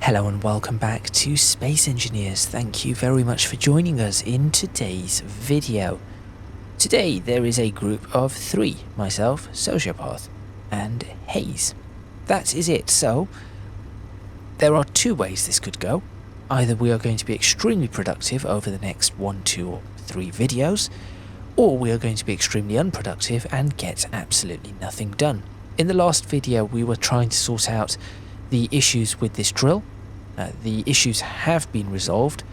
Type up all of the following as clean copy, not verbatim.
Hello and welcome back to Space Engineers. Thank you very much for joining us in today's video. Today there is a group of three, myself, Sociopath, and Hayes. That is it. So there are two ways this could go. Either we are going to be extremely productive over the next 1, 2 or 3 videos, or we are going to be extremely unproductive and get absolutely nothing done. In the last video we were trying to sort out the issues with this drill. The issues have been resolved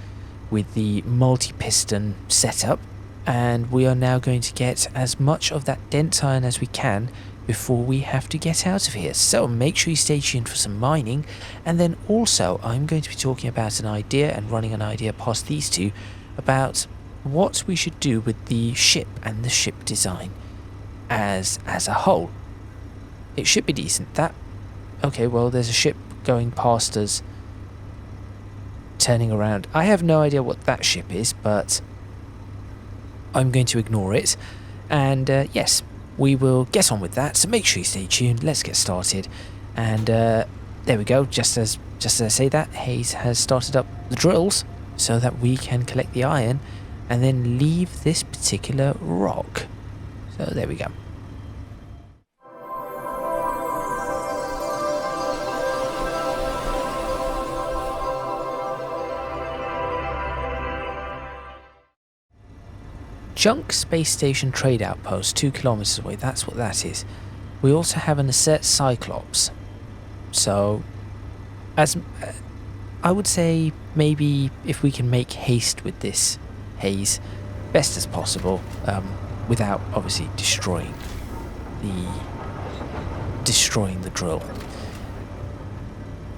with the multi-piston setup, and we are now going to get as much of that dent iron as we can before we have to get out of here. So make sure you stay tuned for some mining, and then also I'm going to be talking about an idea and running an idea past these two about what we should do with the ship and the ship design as a whole. It should be decent. Okay, well, there's a ship going past us, turning around. I have no idea what that ship is, but I'm going to ignore it. And yes, we will get on with that. So make sure you stay tuned. Let's get started. And there we go. Just as I say that, Hayes has started up the drills so that we can collect the iron and then leave this particular rock. So there we go. Junk Space Station Trade Outpost, 2 kilometers away. That's what that is. We also have an Asset Cyclops. So, as I would say, maybe if we can make haste with this, Hayes, best as possible, without obviously destroying the drill.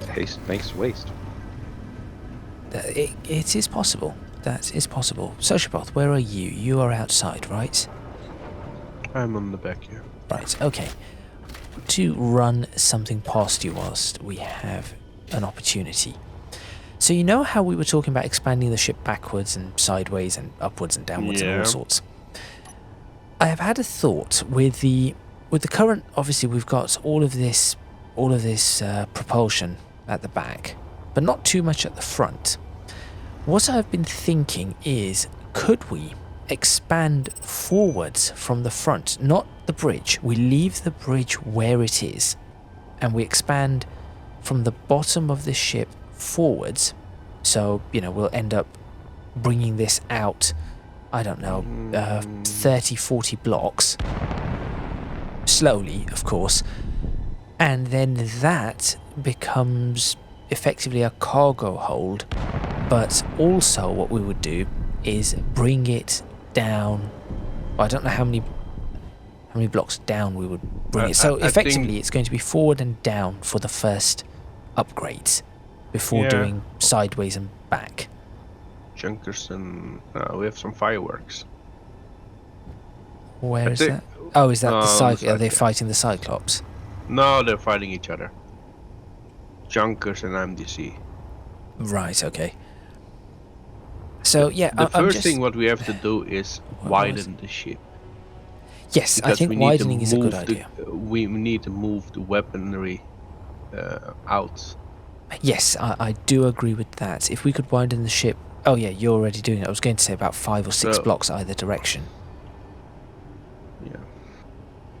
Haste makes waste. It is possible. That is possible. Sociopath, where are you? You are outside, right? I'm on the back here. Right, okay. To run something past you whilst we have an opportunity. So you know how we were talking about expanding the ship backwards and sideways and upwards and downwards and all sorts? I have had a thought with the current, obviously we've got all of this propulsion at the back, but not too much at the front. What I've been thinking is, could we expand forwards from the front, not the bridge? We leave the bridge where it is, and we expand from the bottom of the ship forwards. So, you know, we'll end up bringing this out, I don't know, 30, 40 blocks. Slowly, of course. And then that becomes effectively a cargo hold. But also what we would do is bring it down. I don't know how many blocks down we would bring it. So effectively it's going to be forward and down for the first upgrades before doing sideways and back. Junkers and we have some fireworks. Where is that? Oh, is that the Cyclops? Are they fighting the Cyclops? No, they're fighting each other. Junkers and MDC. Right, okay. So yeah, the first thing what we have to do is widen the ship. Yes, I think widening is a good idea. We need to move the weaponry out. Yes, I do agree with that. If we could widen the ship... Oh yeah, you're already doing it. I was going to say about 5 or 6 blocks either direction. Yeah.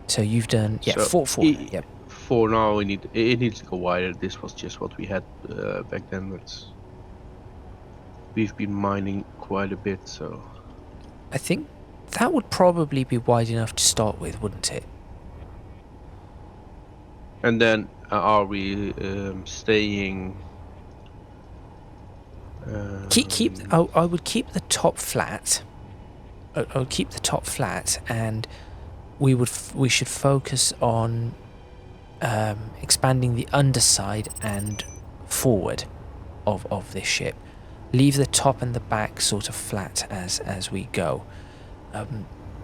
So you've done... Yeah, so 4. Yep. For now, it needs to go wider. This was just what we had back then. We've been mining quite a bit, so... I think that would probably be wide enough to start with, wouldn't it? And then are we staying... I would keep the top flat. I would keep the top flat, and we should focus on expanding the underside and forward of this ship. Leave the top and the back sort of flat as we go.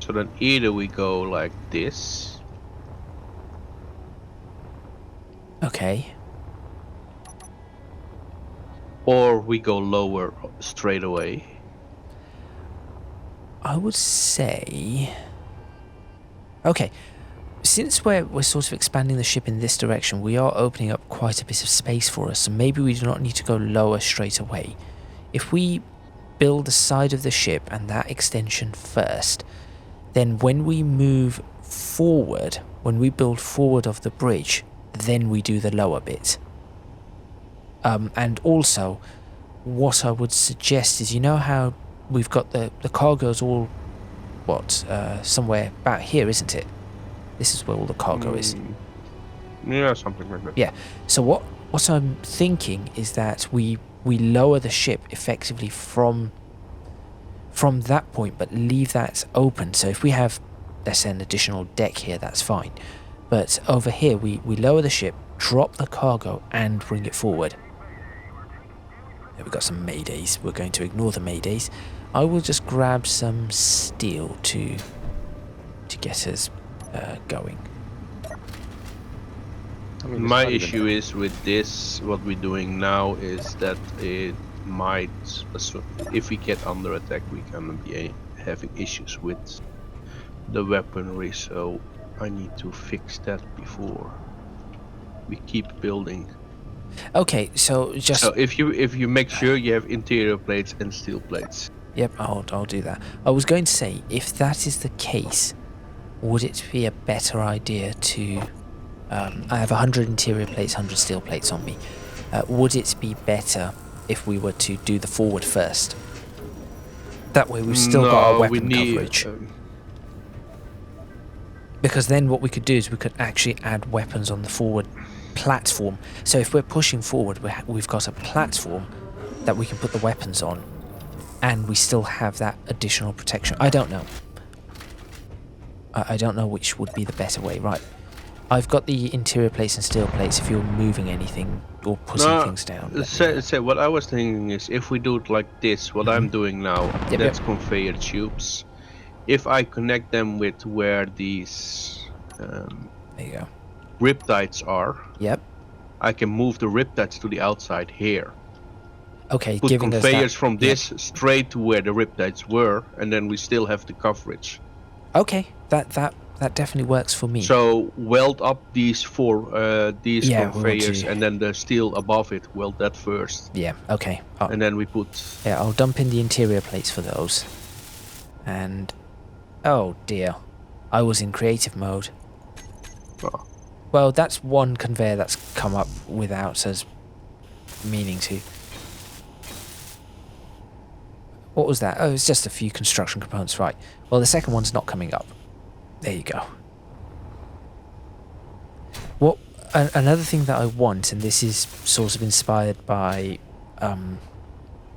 So then either we go like this. Okay. Or we go lower straight away. I would say... Okay. since we're sort of expanding the ship in this direction, we are opening up quite a bit of space for us, so maybe we do not need to go lower straight away. If we build the side of the ship and that extension first, then when we move forward, when we build forward of the bridge, then we do the lower bit. And also, what I would suggest is, you know how we've got the cargo's all, somewhere back here, isn't it? This is where all the cargo is. Yeah, something like that. Yeah. So what I'm thinking is that we lower the ship effectively from that point, but leave that open. So if we have, let's say, an additional deck here, that's fine. But over here, we lower the ship, drop the cargo, and bring it forward. There we've got some maydays. We're going to ignore the maydays. I will just grab some steel to get us going. I mean, my issue is with this, what we're doing now is that it might, if we get under attack, we can be having issues with the weaponry, so I need to fix that before we keep building. Okay, so if you make sure you have interior plates and steel plates. Yep, I'll do that. I was going to say, if that is the case, would it be a better idea to... I have 100 interior plates, 100 steel plates on me. Would it be better if we were to do the forward first? That way we've still got our weapon coverage. Because then what we could do is we could actually add weapons on the forward platform. So if we're pushing forward, we've got a platform that we can put the weapons on, and we still have that additional protection. I don't know. I don't know which would be the better way. Right. I've got the interior plates and steel plates if you're moving anything or putting things down. So what I was thinking is, if we do it like this, what I'm doing now, that's conveyor tubes. If I connect them with where these there you go. riptides are, I can move the riptides to the outside here. Okay, put giving conveyors us that, from this straight to where the riptides were, and then we still have the coverage. Okay, that definitely works for me. So weld up these conveyors, and then the steel above it, weld that first. Yeah, okay. And then we put... Yeah, I'll dump in the interior plates for those. And... oh dear. I was in creative mode. Oh. Well, that's one conveyor that's come up without us meaning to. What was that? Oh, it's just a few construction components, right. Well, the second one's not coming up. There you go. What another thing that I want, and this is sort of inspired by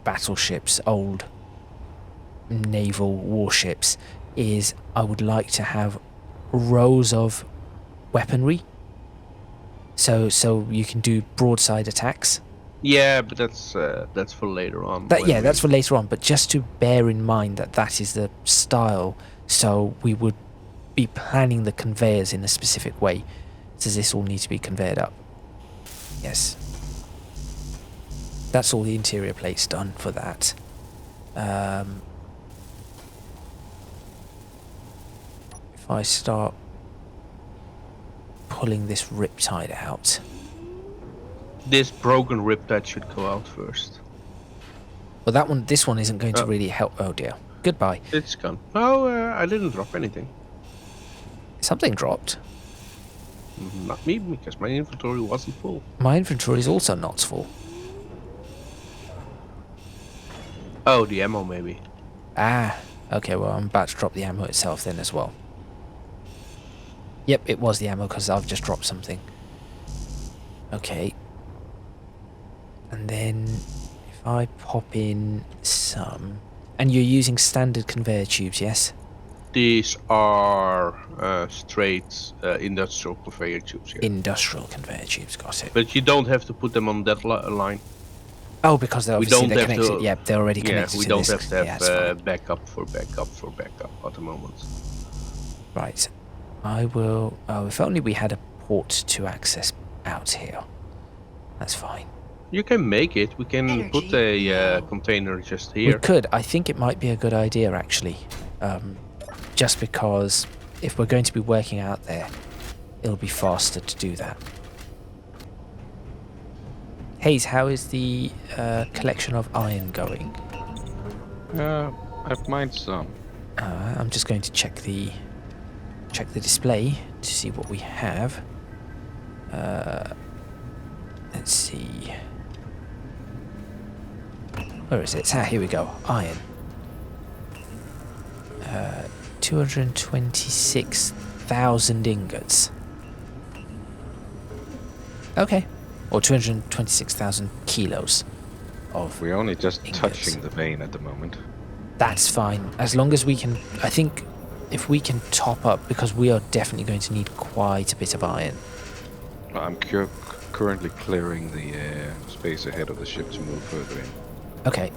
battleships, old naval warships, is I would like to have rows of weaponry. So you can do broadside attacks. Yeah, but that's for later on. That's for later on, but just to bear in mind that is the style, so we would be planning the conveyors in a specific way. Does this all need to be conveyed up? Yes. That's all the interior plates done for that. If I start pulling this riptide out... this broken riptide should go out first. Well, this one isn't going to really help. Oh dear. Goodbye. It's gone. Oh, I didn't drop anything. Something dropped. Not me, because my inventory wasn't full. My inventory is also not full. Oh, the ammo maybe. Ah, okay, well, I'm about to drop the ammo itself then as well. Yep, it was the ammo because I've just dropped something. Okay. And then if I pop in some... and you're using standard conveyor tubes, yes? These are straight industrial conveyor tubes here. Industrial conveyor tubes, got it. But you don't have to put them on that line. Oh, because they're obviously they're connected. Yeah, they're already connected to we this. don't have to have yeah, backup for backup at the moment. Right. I will... oh, if only we had a port to access out here. That's fine. You can make it. We can put a container just here. We could. I think it might be a good idea, actually. Just because if we're going to be working out there, it'll be faster to do that. Hayes, how is the collection of iron going? I've mined some. I'm just going to check the display to see what we have. Let's see. Where is it? Ah, here we go. Iron. 226,000 ingots. Okay. Or 226,000 kilos of We're only just ingots. touching the vein at the moment. That's fine. As long as we can... I think if we can top up, because we are definitely going to need quite a bit of iron. I'm currently clearing the space ahead of the ship to move further in. Okay.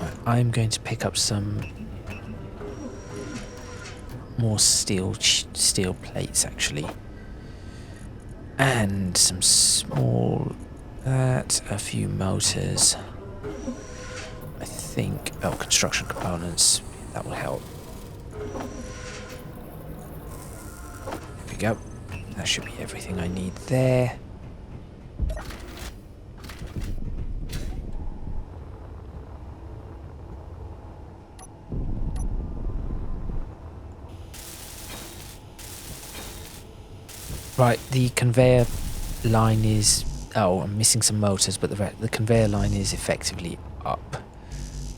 Right, I'm going to pick up some more steel plates, actually. And some small... a few motors. I think... Oh, construction components. That will help. There we go. That should be everything I need there. Right, the conveyor line is... Oh, I'm missing some motors, but the conveyor line is effectively up.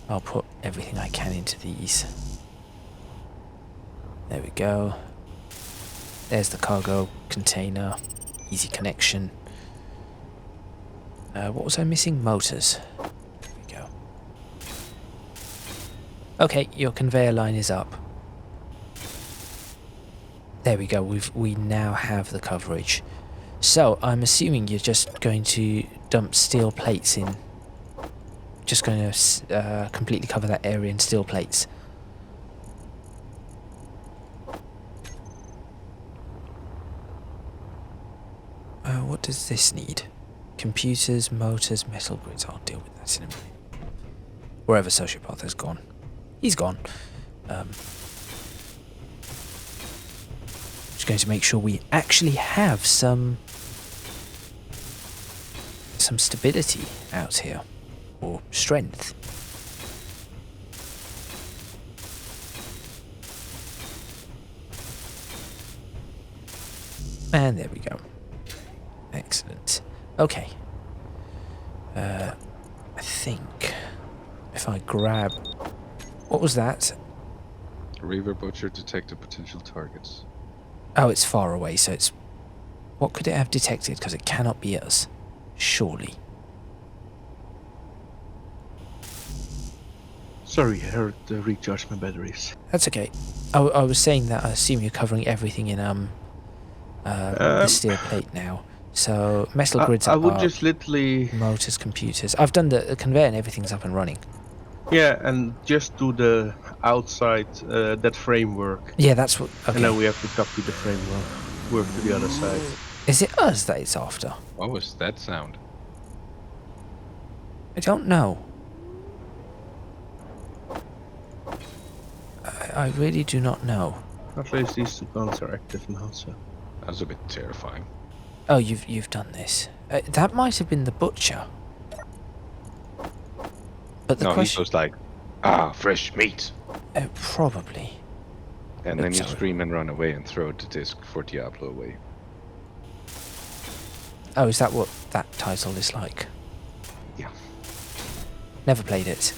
I'll put everything I can into these. There we go. There's the cargo container. Easy connection. What was I missing? Motors. There we go. Okay, your conveyor line is up. There we go. We now have the coverage. So I'm assuming you're just going to dump steel plates in. Just going to completely cover that area in steel plates. What does this need? Computers, motors, metal grids. I'll deal with that in a minute. Wherever Sociopath has gone. He's gone. Just going to make sure we actually have some stability out here. Or strength. And there we go. Excellent. Okay. I think if I grab... What was that? Reaver Butcher detected potential targets. Oh, it's far away, so it's... What could it have detected? Because it cannot be us. Surely. Sorry, I heard recharge my batteries. That's okay. I was saying that I assume you're covering everything in the steel plate now. So metal grids I are would up, just literally... motors, computers. I've done the conveyor and everything's up and running. Yeah, and just do the outside, that framework. Yeah, that's what... Okay. And then we have to copy the framework, work to the other side. Is it us that it's after? What was that sound? I don't know. I really do not know. At least these two guns are active now, so... That was a bit terrifying. Oh, you've done this. That might have been the butcher. But the No, he question... was like, fresh meat. Probably. And then you Sorry. scream and run away and throw the disc for Diablo away. Oh, is that what that title is like? Yeah. Never played it.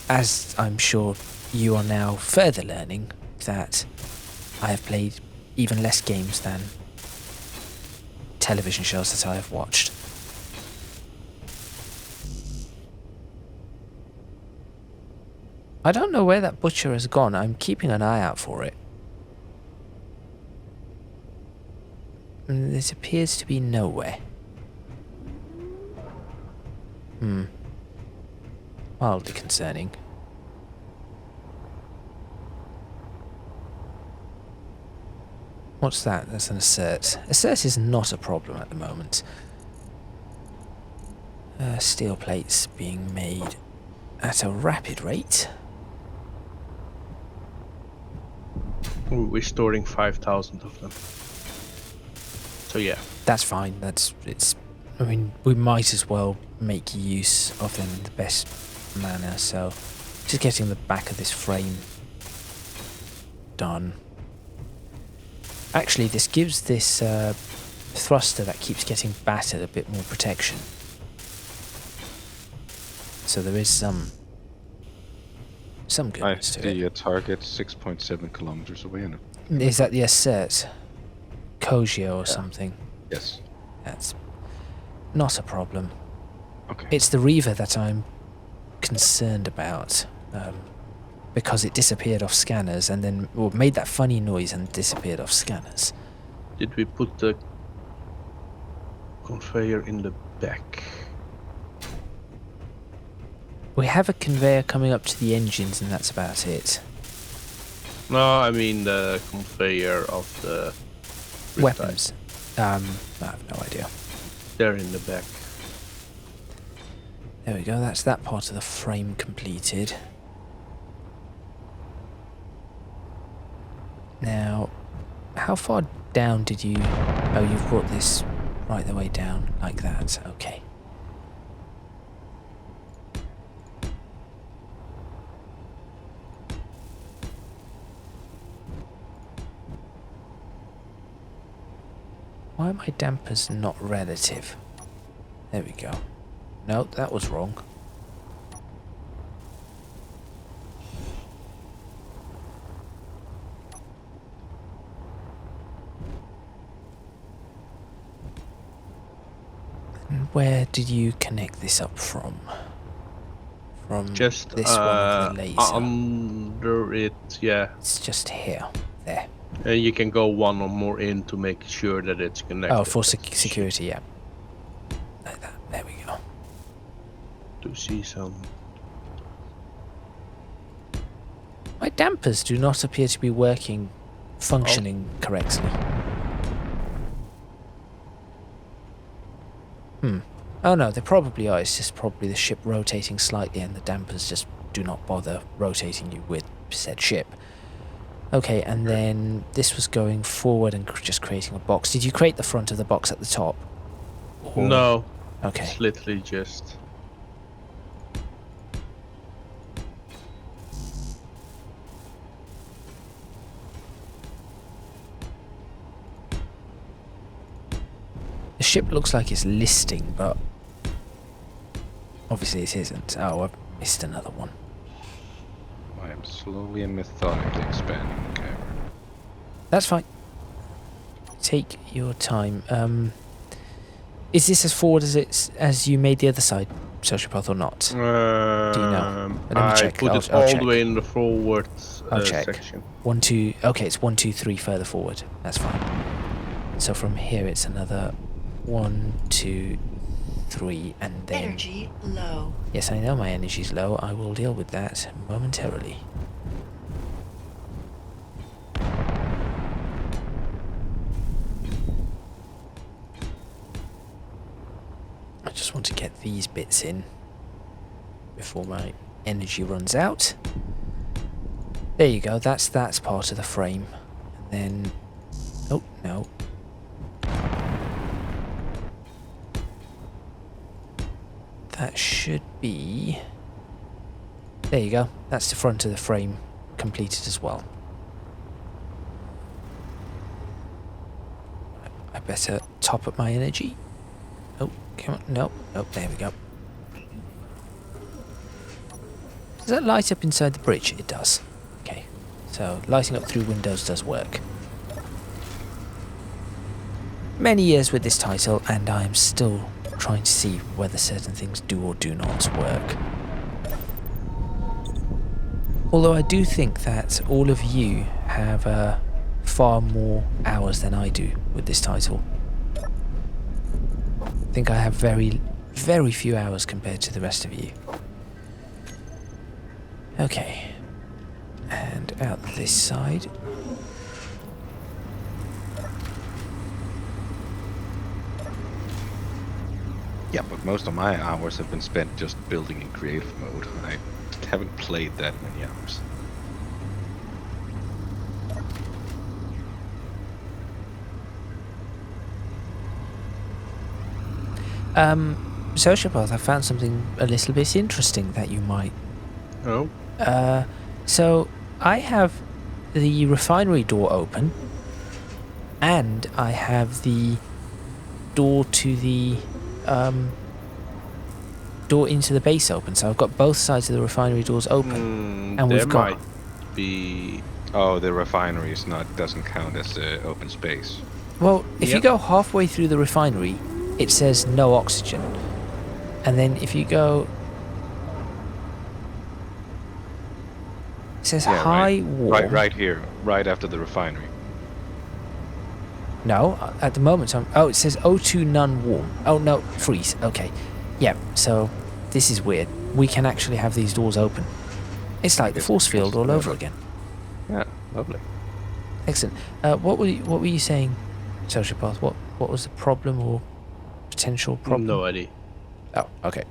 As I'm sure you are now further learning that I have played even less games than television shows that I have watched. I don't know where that butcher has gone. I'm keeping an eye out for it. It appears to be nowhere. Mildly concerning. What's that? That's an assert. Assert is not a problem at the moment. Steel plates being made at a rapid rate. We're storing 5,000 of them. So yeah. That's fine. It's. I mean, we might as well make use of them in the best manner. So, just getting the back of this frame done. Actually, this gives this thruster that keeps getting battered a bit more protection. So there is some goodness to it. The target 6.7 kilometers away. In it. Is that the assert? Kogio or something? Yes. That's not a problem. Okay. It's the Reaver that I'm concerned about. Because it disappeared off scanners and then made that funny noise and disappeared off scanners. Did we put the conveyor in the back? We have a conveyor coming up to the engines and that's about it. No, I mean the conveyor of the Weapons. I have no idea. They're in the back. There we go, that's that part of the frame completed. Now, how far down did you... Oh, you've brought this right the way down, like that. Okay. Why are my dampers not relative? There we go. No, that was wrong. And where did you connect this up from? From Just this one with the laser. Under it, yeah. It's just here. There. And you can go one or more in to make sure that it's connected. Oh, for security, yeah. Like that. There we go. To see some. My dampers do not appear to be functioning correctly. Oh no, they probably are. It's just probably the ship rotating slightly and the dampers just do not bother rotating you with said ship. Okay, and then this was going forward and just creating a box. Did you create the front of the box at the top? Or... No. Okay. It's literally just... The ship looks like it's listing, but obviously it isn't. Oh, I've missed another one. I am slowly and methodically expanding the cavern. That's fine. Take your time. Is this as forward as you made the other side, Sociopath, or not? Do you know? Let me check. put it I'll all check. the way in the forward check. section. 1, 2. Okay, it's 1, 2, 3 further forward. That's fine. So from here it's another 1, 2, 3, and then... Energy low. Yes, I know my energy's low. I will deal with that momentarily. I just want to get these bits in before my energy runs out. There you go, that's part of the frame. And then... Oh, no. That should be... There you go, that's the front of the frame completed as well. I better top up my energy. Oh, come on, no, there we go. Does that light up inside the bridge? It does. Okay, so lighting up through windows does work. Many years with this title, and I'm still trying to see whether certain things do or do not work. Although I do think that all of you have far more hours than I do with this title. I think I have very, very few hours compared to the rest of you. Okay. And out this side. Yeah, but most of my hours have been spent just building in creative mode. I haven't played that many hours. Sociopath, I found something a little bit interesting that you might. Oh, So I have the refinery door open, and I have the door to the door into the base open. So I've got both sides of the refinery doors open, and there we've got. might be. Oh, the refinery doesn't count as open space. Well, if you Yep. go halfway through the refinery, it says no oxygen, and then if you go. It says Yeah, high warm. Right here, right after the refinery. No, at the moment I'm. Oh, it says O2 none warm. Oh no, freeze. Okay, yeah. So this is weird. We can actually have these doors open. It's like the Guess force it's field all over lovely. again. Yeah, lovely. Excellent. What were you saying, Sociopath? What was the problem or potential problem? No idea. Oh, okay.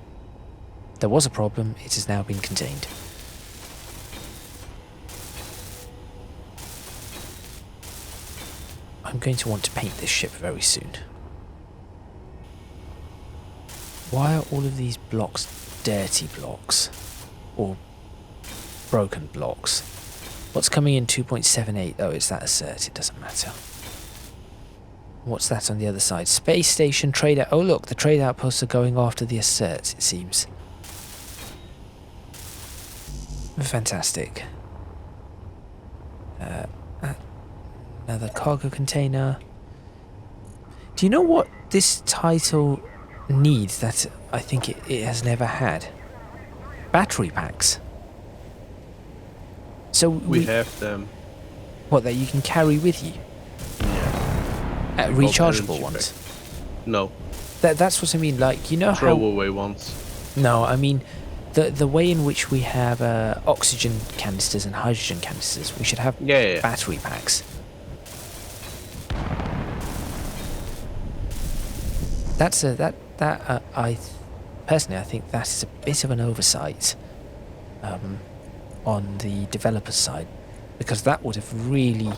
There was a problem. It has now been contained. I'm going to want to paint this ship very soon. Why are all of these blocks dirty blocks? Or broken blocks? What's coming in 2.78? Oh, it's that assert. It doesn't matter. What's that on the other side? Space station, trade out. Oh, look, the trade outposts are going after the assert, it seems. Fantastic. Another cargo container. Do you know what this title needs that I think it has never had? Battery packs. So We have them. what, that you can carry with you? Yeah. Rechargeable energy ones. No. That's what I mean. Like, you know how? Throwaway ones. No, I mean the way in which we have oxygen canisters and hydrogen canisters. We should have Yeah. battery packs. That's I personally I think that is a bit of an oversight on the developer side, because that would have really,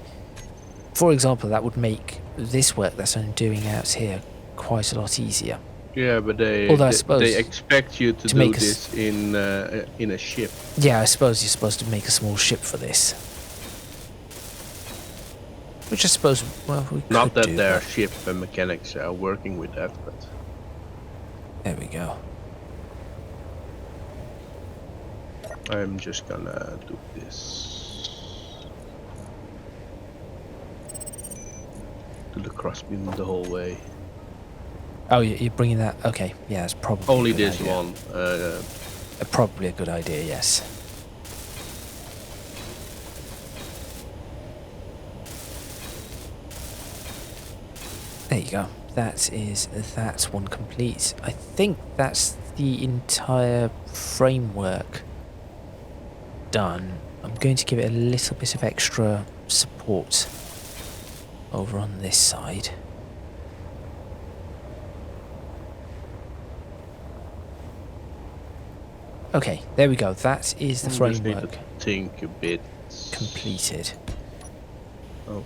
for example, that would make this work that I'm doing out here quite a lot easier. Yeah, but Although I suppose they expect you to do make this in a ship. Yeah, I suppose you're supposed to make a small ship for this. Which I suppose, well, we Not could that do, their but ship mechanics are working with that, but there we go. I'm just gonna do this. Do the crossbeam the whole way. Oh, you're bringing that? Okay, yeah, it's probably Only a good this idea. one. Probably a good idea, yes. There you go. That's one complete. I think that's the entire framework done. I'm going to give it a little bit of extra support over on this side. Okay, there we go. That is the Just need to framework think a bit. completed. Oh.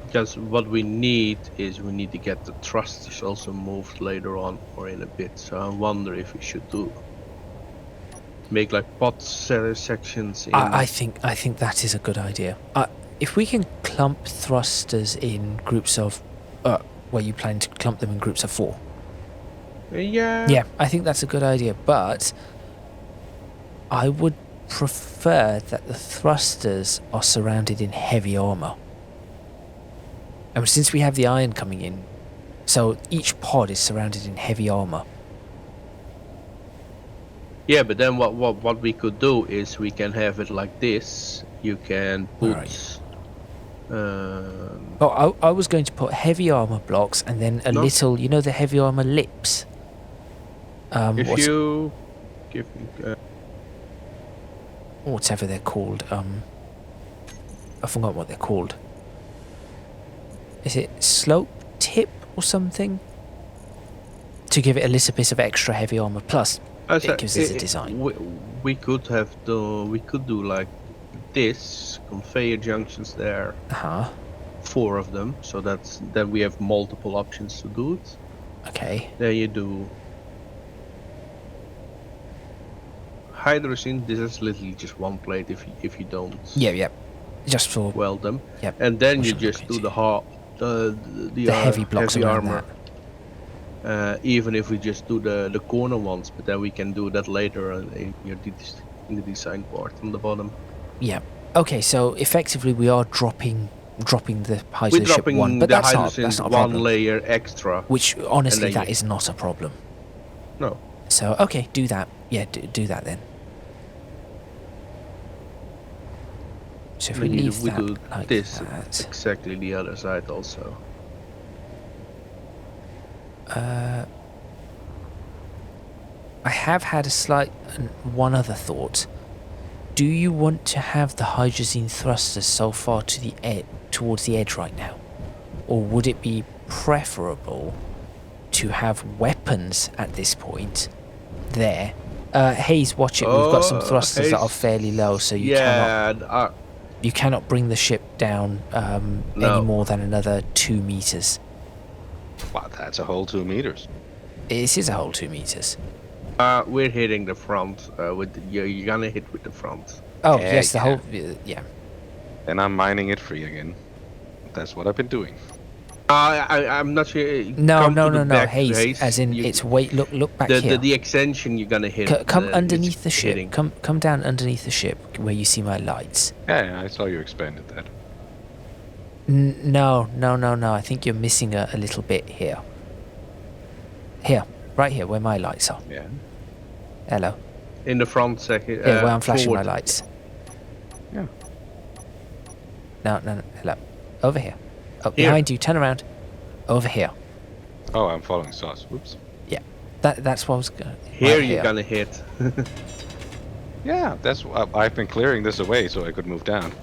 Because what we need is we need to get the thrusters also moved later on or in a bit. So I wonder if we should make like pot sections in. I think that is a good idea. If we can clump thrusters in groups of, where you plan to clump them in groups of 4. Yeah. Yeah, I think that's a good idea. But I would prefer that the thrusters are surrounded in heavy armor. And since we have the iron coming in, so each pod is surrounded in heavy armor. Yeah, but then what we could do is we can have it like this. You can put. Right. Oh, I was going to put heavy armor blocks and then a No. little, you know, the heavy armor lips. If you give me. Whatever they're called. I forgot what they're called. Is it slope tip or something? To give it a little bit of extra heavy armor. Plus, it gives us a design. We could do like this conveyor junctions there. Uh-huh. 4 of them, so then we have multiple options to do it. Okay. Then you do hydrogen. This is literally just one plate if you don't Yeah. Just for weld them. Yep. And then you Which I'm just looking do to. the heavy blocks heavy around armor. Even if we just do the corner ones, but then we can do that later in the design part on the bottom. Yeah. Okay, so effectively we are dropping the height We're of the ship dropping one, but the that's not hydrogen a one problem. layer extra. Which honestly, and then that is not a problem. No. So okay, do that. Yeah, do that then. So if we Then leave we that do like this that, exactly the other side also. I have had one other thought. Do you want to have the hydrazine thrusters so far to the towards the edge right now, or would it be preferable to have weapons at this point there? Hayes, watch it. We've got some thrusters that are Hayes, fairly low, so you cannot bring the ship down any more than another 2 meters. Wow, that's a whole 2 meters. This is a whole 2 meters. We're hitting the front. You're gonna hit with the front. Oh Yeah, yes, the yeah. whole yeah. And I'm mining it free again. That's what I've been doing. I'm not sure. No, Hayes. As in, it's wait. Look back here. The extension you're gonna hit. Come underneath the ship. hitting. Come down underneath the ship where you see my lights. Yeah, I saw you expanded that. No. I think you're missing a little bit here. Here, right here, where my lights are. Yeah. Hello. In the front second. Here, where I'm flashing forward. my lights. Yeah. No. Hello. Over here. Oh, Here. behind you. Turn around. Over here. Oh, I'm following sauce. Whoops. Yeah. That's what I was going. Here you're gonna hit. Yeah, that's. I've been clearing this away so I could move down.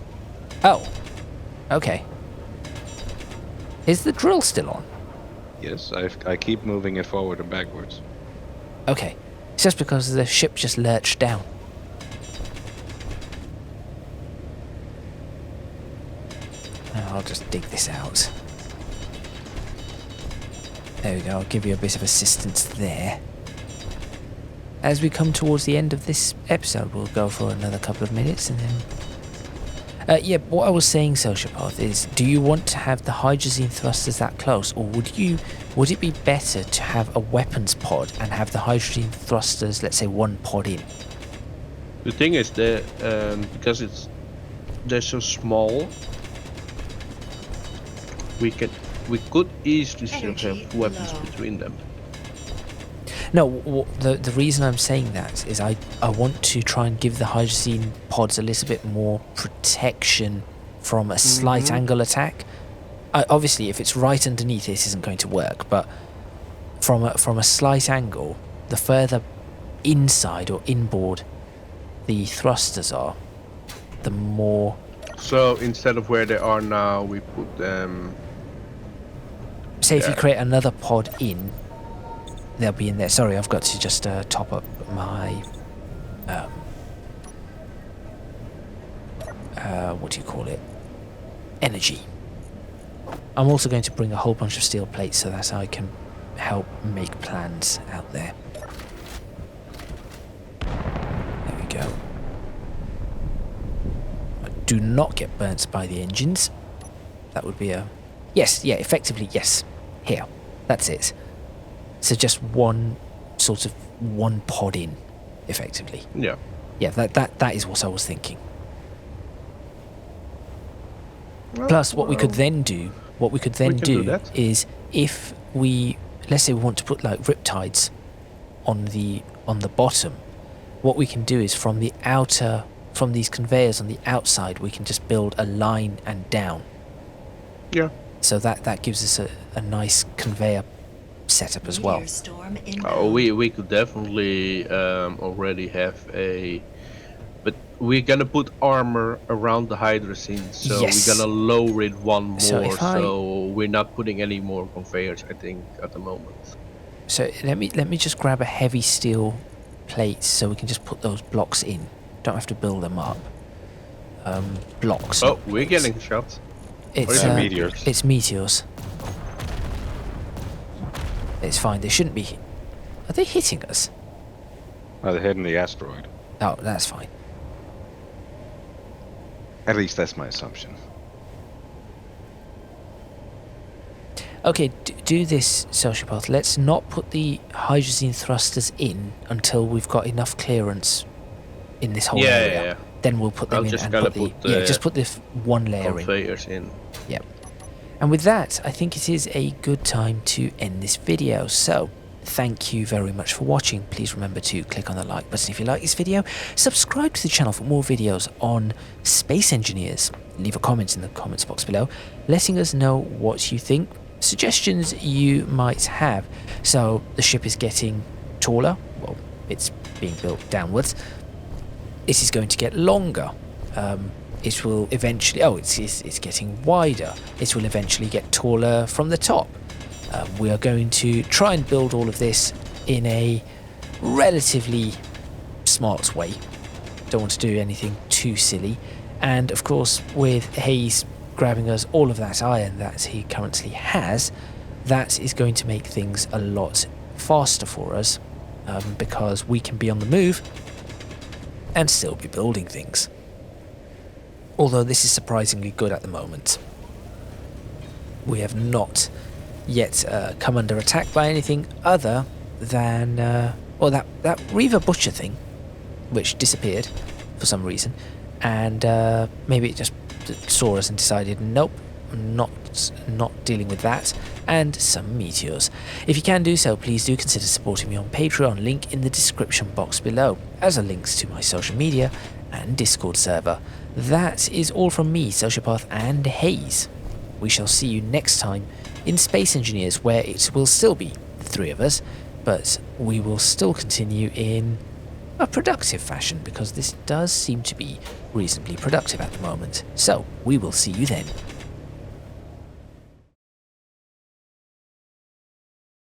Oh. Okay. Is the drill still on? Yes, I keep moving it forward and backwards. Okay. It's just because the ship just lurched down. I'll just dig this out. There we go, I'll give you a bit of assistance there. As we come towards the end of this episode, we'll go for another couple of minutes and then... yeah, what I was saying, Sociopath, is do you want to have the hydrazine thrusters that close, or would it be better to have a weapons pod and have the hydrazine thrusters, let's say, one pod in? The thing is that because they're so small, we could easily still have weapons between them. No, the reason I'm saying that is I want to try and give the hydrazine pods a little bit more protection from a slight angle attack. Obviously, if it's right underneath, this isn't going to work, but from a slight angle, the further inside or inboard the thrusters are, the more... So instead of where they are now, we put them... Say if you create another pod in, they'll be in there. Sorry, I've got to just top up my... what do you call it? Energy. I'm also going to bring a whole bunch of steel plates so that I can help make plans out there. There we go. Do not get burnt by the engines. That would be a... Yes, yeah, effectively, yes. Here. That's it. So just one pod in, effectively. Yeah. Yeah, that is what I was thinking. Plus, what we could then do is if we, let's say we want to put like riptides on the bottom, what we can do is from these conveyors on the outside, we can just build a line and down. Yeah. So that gives us a nice conveyor setup as well. Oh, we could definitely already have a... But we're gonna put armor around the hydrazine, so Yes. we're gonna lower it one more, So so we're not putting any more conveyors, I think, at the moment. So let me just grab a heavy steel plate so we can just put those blocks in. Don't have to build them up. Blocks. Oh, not we're plates. getting shot. It's is it, meteors? It's meteors. It's fine. They shouldn't be. Are they hitting us? Oh, they're hitting the asteroid. Oh, that's fine. At least that's my assumption. Okay, do this, Sociopath. Let's not put the hydrogen thrusters in until we've got enough clearance in this whole area. Yeah. Then we'll put them I'll in just and gotta put the put just put the one layer in. Conveyors in. Yep. And with that, I think it is a good time to end this video. So, thank you very much for watching. Please remember to click on the like button if you like this video. Subscribe to the channel for more videos on space engineers. Leave a comment in the comments box below, letting us know what you think, suggestions you might have. So, the ship is getting taller. Well, it's being built downwards. It is going to get longer. It will eventually... Oh, it's getting wider. It will eventually get taller from the top. We are going to try and build all of this in a relatively smart way. Don't want to do anything too silly. And of course, with Hayes grabbing us all of that iron that he currently has, that is going to make things a lot faster for us, because we can be on the move and still be building things. Although this is surprisingly good at the moment. We have not yet come under attack by anything other than that Reaver Butcher thing, which disappeared for some reason, and maybe it just saw us and decided, nope, I'm not dealing with that, and some meteors. If you can do so, please do consider supporting me on Patreon, link in the description box below, as are links to my social media and Discord server. That is all from me, Sociopath and Hayes. We shall see you next time in Space Engineers, where it will still be the three of us, but we will still continue in a productive fashion, because this does seem to be reasonably productive at the moment. So, we will see you then.